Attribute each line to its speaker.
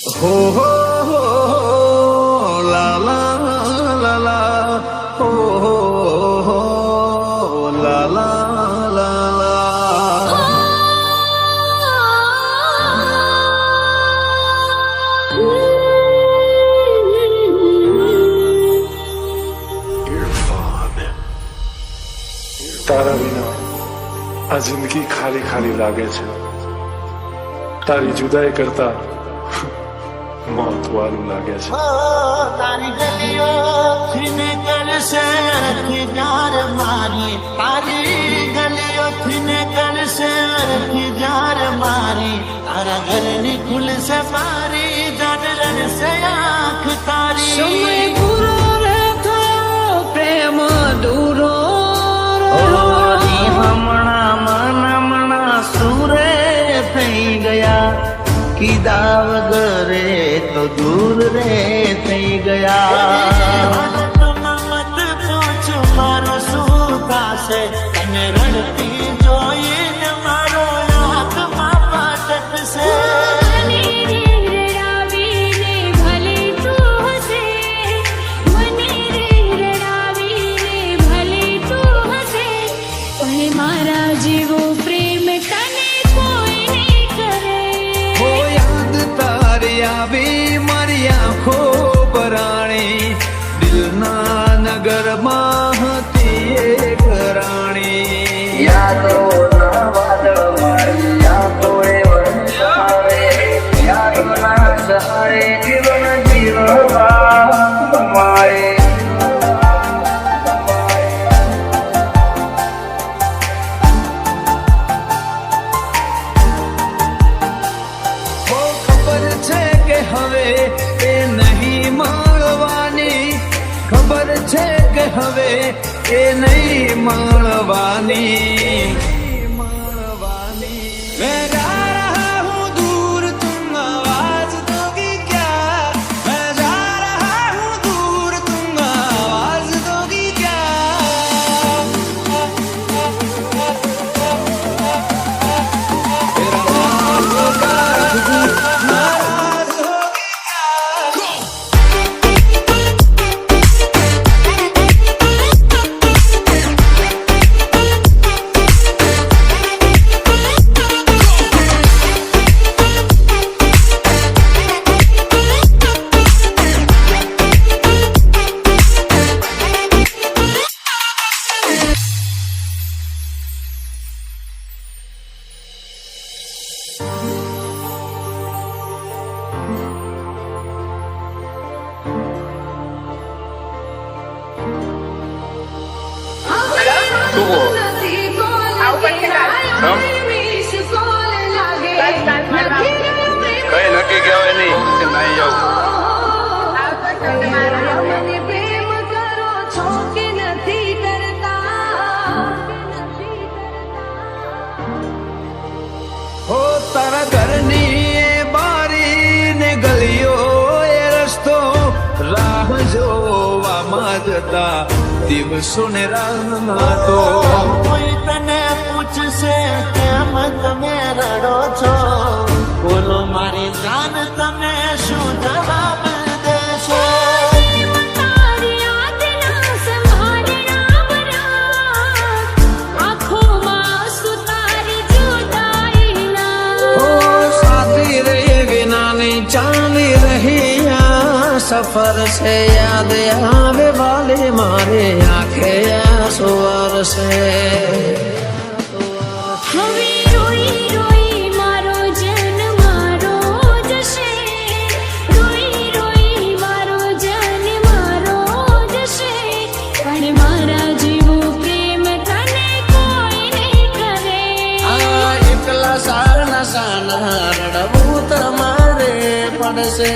Speaker 1: ला ला ला ला हो ला ला ला ला
Speaker 2: તારા વિના આ જિંદગી ખાલી ખાલી લાગે છે. તારી જુદાઈ કરતા મોત વાળું લાગે છે.
Speaker 3: તારી ગલીઓ થીને કરશે અરખીદાર મારી, તારી ગલીઓ થીને કરશે અરખીદાર મારી, તારા ઘરની ખુલશે મારી જાડરણ સે આંખ તારી.
Speaker 1: સમય પૂરો રે થયો પ્રેમ દૂરો
Speaker 3: હમણાં સુરે થઈ ગયા, કીધા વગરે તો દૂર રે થઈ ગયા. મત પૂછ મારો શું થશે, તને રડતી જોઈને મારો આંખમાં પાટકશે.
Speaker 4: મારા જેવો પ્રેમ તને કોઈ નહીં કરે.
Speaker 1: હો યાદ તારી આવી મારી આંખો પરાણી, દિલના નગરમાં હતી એક રાણી.
Speaker 5: યાદો ના વાદળ મારી યાદો એ વરસાવે, યાદો ના સહારે જીવન જીવવા મારે.
Speaker 1: હવે એ નહીં મળવાની, ખબર છે કે હવે એ નહીં મળવાની. मैं गा रहा हूँ दूर तुम आवाज दोगी क्या, मैं जा रहा हूँ दूर तुम आवाज दोगी क्या. तेरा नाम नाराज
Speaker 6: કઈ નક્કી કહેવાય નહીં કે નહીં જાઉં.
Speaker 1: હો તારા ઘરની એ બારી ને ગલીઓ એ રસ્તો, રાહ જોવામાં જતા દિવસો ને રાતો.
Speaker 3: કોઈ તને પૂછશે કેમ તમે રડો છો, બોલો મારી જાન તમે શું જવાબ દેશો.
Speaker 1: હો સાથી રહી વિનાની ચાલી રહી આ સફર છે, યાદ આવે વાલે મારે આંખે આંસુ વરસે.
Speaker 4: હવે રોઈ રોઈ મારો જન મારો જશે, રોઈ રોઈ મારો જન મારો જશે. પણ મારા જેવો પ્રેમ તને કોઈ નહીં કરે.
Speaker 3: આ એકલા સારના સાના રડવું તમારે પડશે.